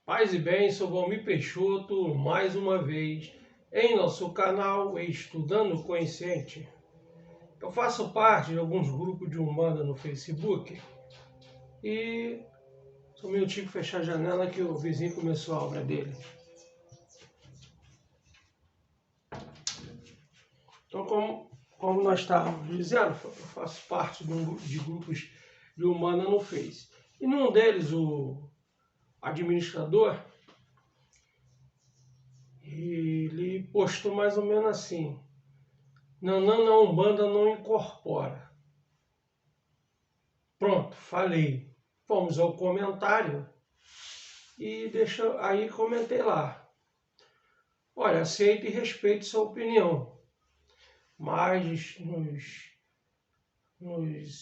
Paz e bem, sou Valmir Peixoto, mais uma vez em nosso canal Estudando Consciente. Eu faço parte de alguns grupos de Umbanda no Facebook e só um minutinho para fechar a janela que o vizinho começou a obra dele. Então, como nós estávamos dizendo, eu faço parte de grupos de Umbanda no Face. E num deles, o administrador, ele postou mais ou menos assim: Nanã na Umbanda não incorpora. Pronto, falei. Fomos ao comentário e aí comentei lá. Olha, aceito e respeito sua opinião, mas nos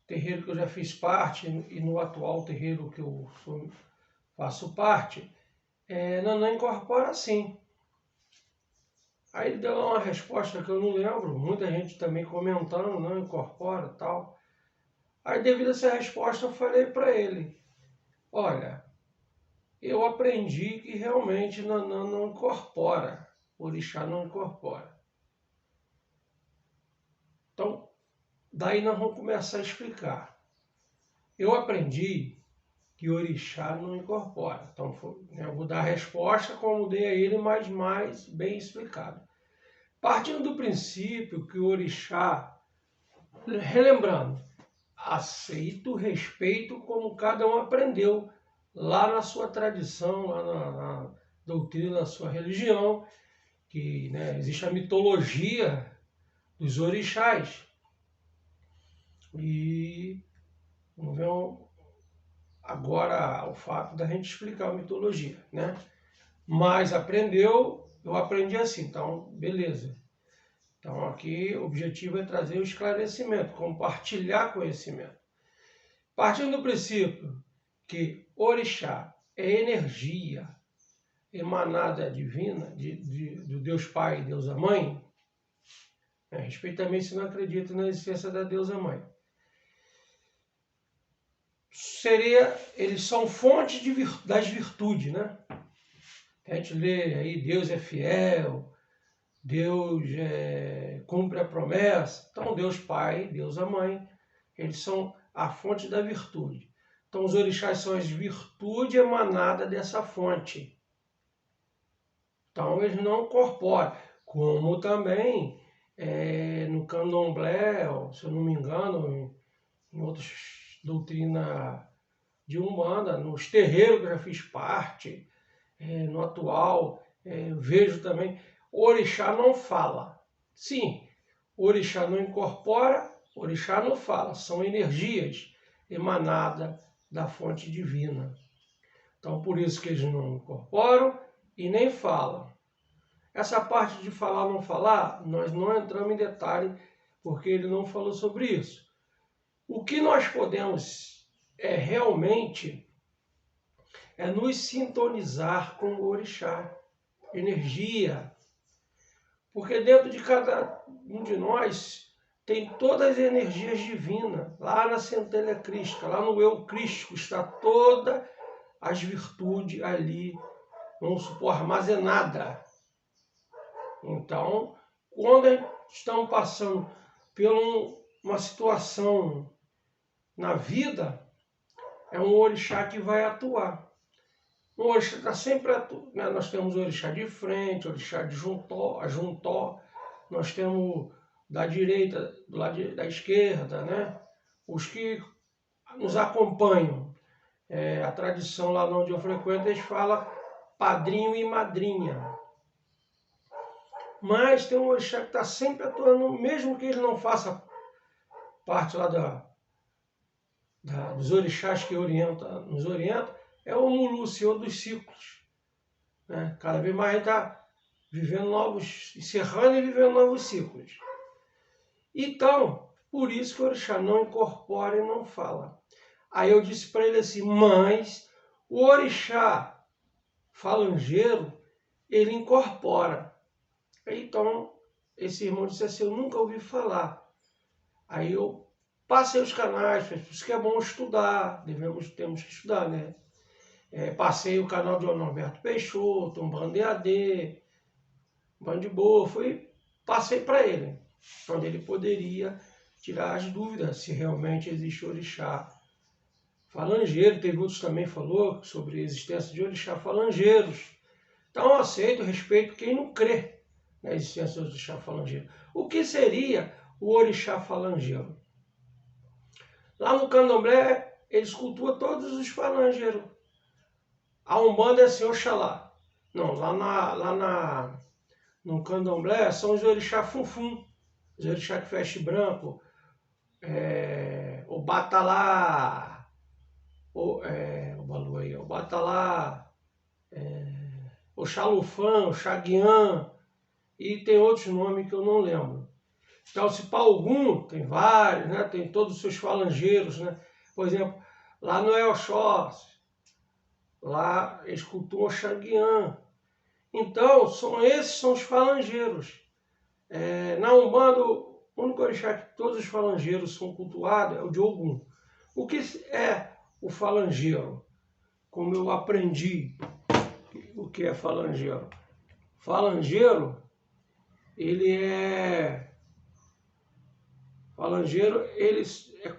terreiros que eu já fiz parte e no atual terreiro que eu faço parte, Nanã incorpora sim. Aí ele deu uma resposta que eu não lembro, muita gente também comentando, não incorpora tal. Aí devido a essa resposta eu falei para ele, olha, eu aprendi que realmente Nanã não incorpora, Orixá não incorpora. Então, daí nós vamos começar a explicar. Eu aprendi que Orixá não incorpora. Então, eu vou dar a resposta como dei a ele, mas mais bem explicado. Partindo do princípio que o Orixá, relembrando, aceito, respeito como cada um aprendeu lá na sua tradição, lá na doutrina da sua religião, que existe a mitologia dos orixás. E vamos ver agora o fato da gente explicar a mitologia, né? Mas eu aprendi assim, então beleza. Então aqui o objetivo é trazer o esclarecimento, compartilhar conhecimento. Partindo do princípio que Orixá é energia emanada divina, do Deus Pai e Deusa Mãe, respeito também se não acredita na existência da Deusa Mãe. Eles são fontes das virtudes, né? A gente lê aí, Deus é fiel, Deus cumpre a promessa. Então, Deus Pai, Deus a Mãe, eles são a fonte da virtude. Então, os orixás são as virtudes emanadas dessa fonte. Então, eles não incorporam. Como também no candomblé, se eu não me engano, em outras doutrinas de Umbanda, nos terreiros que eu já fiz parte, no atual, vejo também, o orixá não fala. Sim, o orixá não incorpora, o orixá não fala, são energias emanadas da fonte divina. Então, por isso que eles não incorporam e nem falam. Essa parte de falar ou não falar, nós não entramos em detalhe, porque ele não falou sobre isso. O que nós podemos realmente nos sintonizar com o orixá, energia. Porque dentro de cada um de nós tem todas as energias divinas. Lá na centelha crística, lá no eu crístico, está todas as virtudes ali, vamos supor, armazenada. Então, quando estamos passando por uma situação na vida, é um orixá que vai atuar. O orixá está sempre atuando. Nós temos o orixá de frente, o orixá de juntó, nós temos da direita, do lado da esquerda, né? Os que nos acompanham. A tradição lá onde eu frequento, eles falam padrinho e madrinha. Mas tem um orixá que está sempre atuando, mesmo que ele não faça parte lá dos orixás que nos orientam, é o Mulu, Senhor dos Ciclos. Né? Cada vez mais a gente está vivendo encerrando e vivendo novos ciclos. Então, por isso que o orixá não incorpora e não fala. Aí eu disse para ele assim, mas o orixá falangeiro, ele incorpora. Então, esse irmão disse assim, eu nunca ouvi falar. Aí eu passei os canais, por isso que é bom estudar, temos que estudar, né? Passei o canal de Norberto Peixoto, um bando EAD, um bando de boa, passei para ele, onde ele poderia tirar as dúvidas se realmente existe orixá falangeiro. Teve outros também falou sobre a existência de orixá falangeiros. Então eu aceito, respeito quem não crê na existência do orixá falangeiro. O que seria o orixá falangeiro? Lá no candomblé, eles cultuam todos os falangeiros. A Umbanda é assim, Oxalá. Não, no candomblé são os orixá funfum, os orixá que veste branco, o Batalá, o Baluaí, o Batalá, o Xalufã, o Xaguiã, e tem outros nomes que eu não lembro. Então, se para algum, tem vários, né? Tem todos os seus falangeiros, né? Por exemplo, lá no Oxóssi, lá eles cultuam o Xaguiã. Então, esses são os falangeiros. Na Umbanda, o único orixá que todos os falangeiros são cultuados é o de Ogum. O que é o falangeiro? Como eu aprendi o que é falangeiro. Falangeiro, ele é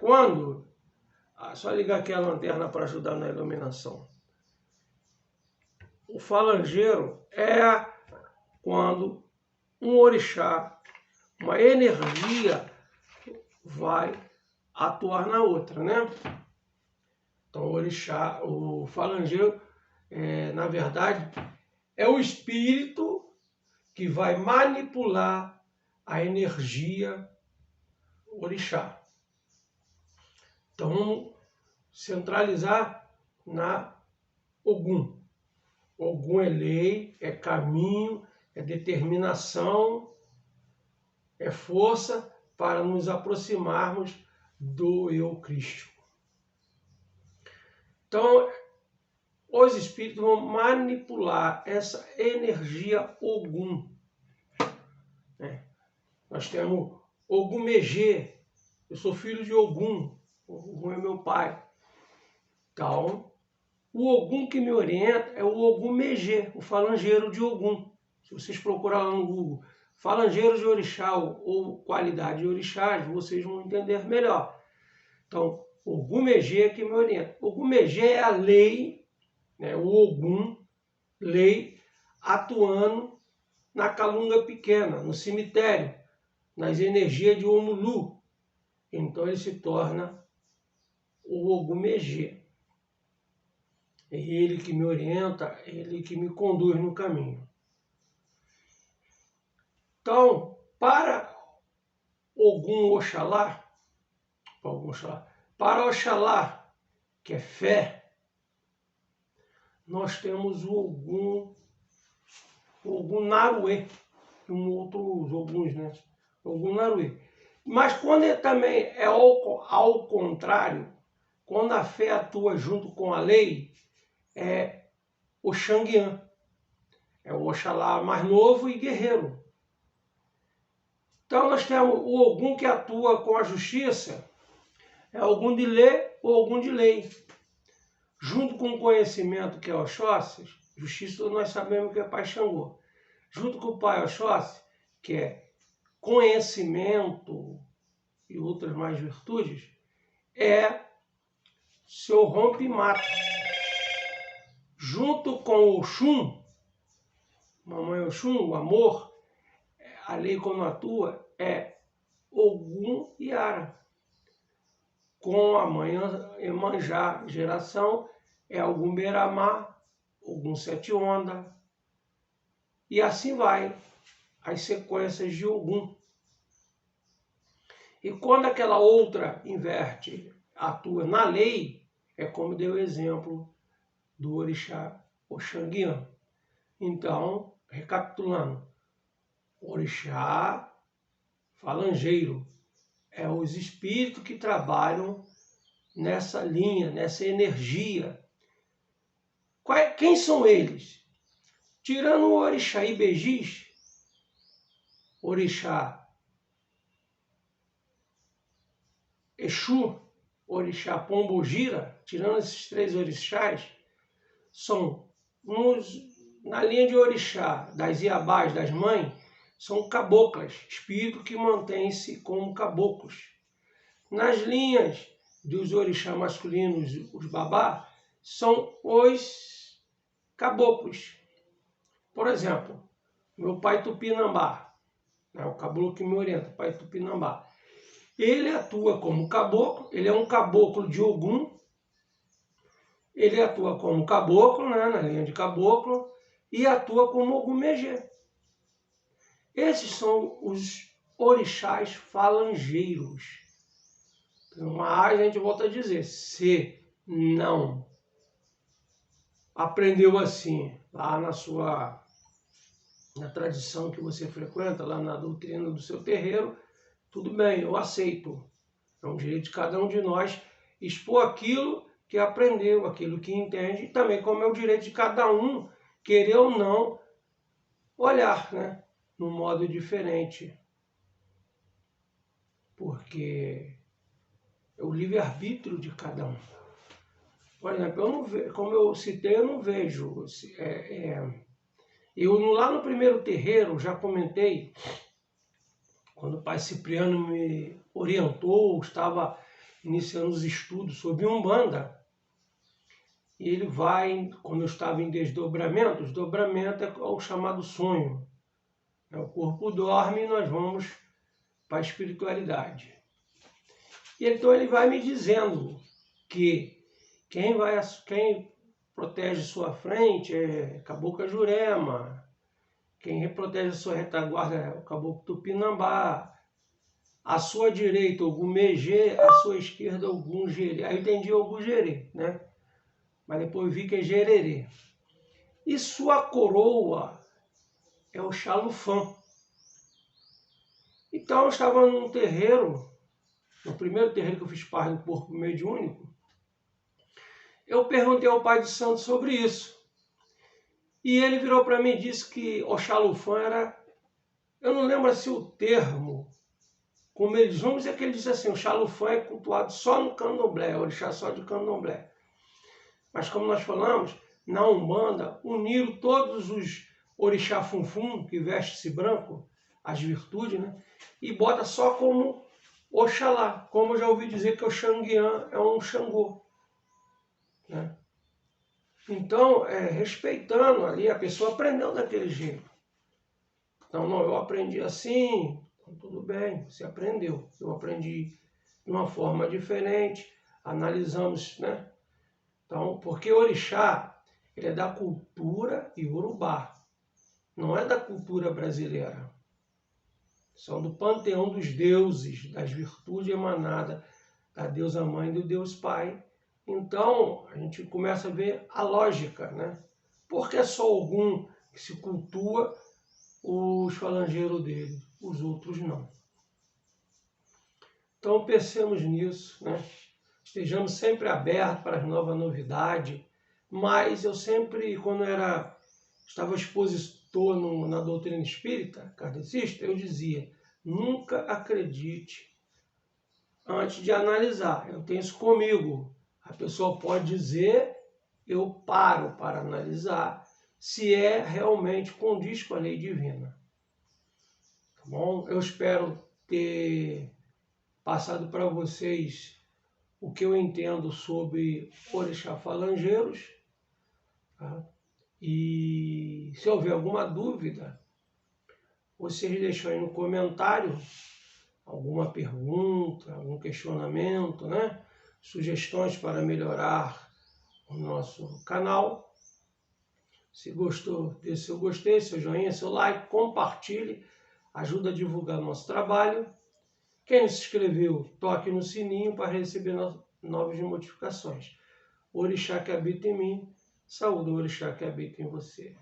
quando... só ligar aqui a lanterna para ajudar na iluminação. O falangeiro é quando um orixá, uma energia vai atuar na outra, né? Então o falangeiro, na verdade, é o espírito que vai manipular a energia orixá. Então, centralizar na Ogum. Ogum é lei, é caminho, é determinação, é força para nos aproximarmos do eu crístico. Então, os espíritos vão manipular essa energia Ogum. Nós temos Ogum Megê, eu sou filho de Ogum, Ogum é meu pai. Então, o Ogum que me orienta é o Ogum Megê, o falangeiro de Ogum. Se vocês procurarem lá no Google, falangeiros de orixá ou qualidade de orixás, vocês vão entender melhor. Então, Ogum Megê que me orienta. Ogum Megê é a lei, né, o Ogum, lei, atuando na calunga pequena, no cemitério, nas energias de Omulu. Então ele se torna o Ogum Megê. É ele que me orienta, ele que me conduz no caminho. Então, para Ogum Oxalá, para Oxalá, que é fé, nós temos o Ogum Naruê, e outros Oguns, né? Ogum Naruê. Mas quando ele também é ao contrário, quando a fé atua junto com a lei, é o Xanguiã. É o Oxalá mais novo e guerreiro. Então nós temos o Ogum que atua com a justiça, é Ogum de lei ou Ogum de lei. Junto com o conhecimento que é Oxóssi, justiça nós sabemos que é Pai Xangô. Junto com o Pai Oxóssi, que é conhecimento e outras mais virtudes, é seu rompe-mata. Junto com o Oxum, Mamãe Oxum, o amor, a lei quando atua é Ogum Iara. Com a mãe Emanjá, geração, é Ogum Beramá, Ogum Sete Onda, e assim vai, as sequências de Ogum. E quando aquela outra inverte, atua na lei, é como deu o exemplo do orixá Oxanguiã. Então, recapitulando, orixá falangeiro é os espíritos que trabalham nessa linha, nessa energia. Quem são eles? Tirando o orixá Ibejis, orixá Exu, orixá Pombogira, tirando esses três orixás, são, na linha de orixá, das iabás, das mães, são caboclas, espíritos que mantêm-se como caboclos. Nas linhas dos orixás masculinos, os babá, são os caboclos. Por exemplo, meu pai Tupinambá, o caboclo que me orienta, pai Tupinambá, ele atua como caboclo, ele é um caboclo de Ogum, ele atua como caboclo, na linha de caboclo, e atua como Ogumegê. Esses são os orixás falangeiros. Mas a gente volta a dizer, se não aprendeu assim, lá na tradição que você frequenta, lá na doutrina do seu terreiro, tudo bem, eu aceito. É um direito de cada um de nós expor aquilo que aprendeu, aquilo que entende, e também como é o direito de cada um querer ou não olhar, num modo diferente. Porque é o livre-arbítrio de cada um. Por exemplo, eu não vejo, como eu citei, eu não vejo. Eu lá no primeiro terreiro já comentei, quando o pai Cipriano me orientou, estava iniciando os estudos sobre Umbanda, e ele vai, quando eu estava em desdobramento, o desdobramento é o chamado sonho. O corpo dorme e nós vamos para a espiritualidade. E então ele vai me dizendo que quem protege sua frente é Caboclo Jurema, quem protege a sua retaguarda é o Caboclo Tupinambá, à sua direita Ogumegê, à sua esquerda Ogum Gerê. Aí eu entendi Ogum Gerê, mas depois vi que é Gererê. E sua coroa é o Xalufã. Então eu estava num terreiro, no primeiro terreiro que eu fiz parte do corpo mediúnico, eu perguntei ao pai de santo sobre isso. E ele virou para mim e disse que o Xalufã era... Eu não lembro se o termo, como eles vão dizer que ele disse assim, o Xalufã é cultuado só no candomblé, orixá só de candomblé. Mas como nós falamos, na Umbanda, uniram todos os orixá funfum, que veste-se branco, as virtudes, e bota só como Oxalá, como eu já ouvi dizer que o Xanguian é um Xangô. Então, respeitando ali, a pessoa aprendeu daquele jeito. Então, não, eu aprendi assim, então, tudo bem, você aprendeu. Eu aprendi de uma forma diferente, analisamos, Então, porque orixá, ele é da cultura iorubá, não é da cultura brasileira. São do panteão dos deuses, das virtudes emanadas da deusa mãe e do Deus Pai. Então, a gente começa a ver a lógica, Por que só algum que se cultua os falangeiros dele, os outros não? Então, pensemos nisso, Estejamos sempre abertos para as novas novidades, mas eu sempre, quando estava expositor na doutrina espírita, kardecista, eu dizia, nunca acredite antes de analisar. Eu tenho isso comigo. A pessoa pode dizer, eu paro para analisar se realmente condiz com a lei divina. Tá bom? Eu espero ter passado para vocês o que eu entendo sobre orixá falangeiros. Tá? E se houver alguma dúvida, vocês deixam aí no comentário alguma pergunta, algum questionamento, sugestões para melhorar o nosso canal. Se gostou, dê seu gostei, seu joinha, seu like, compartilhe, ajuda a divulgar nosso trabalho. Quem não se inscreveu, toque no sininho para receber novas notificações. Orixá que habita em mim, saúde o orixá que habita em você.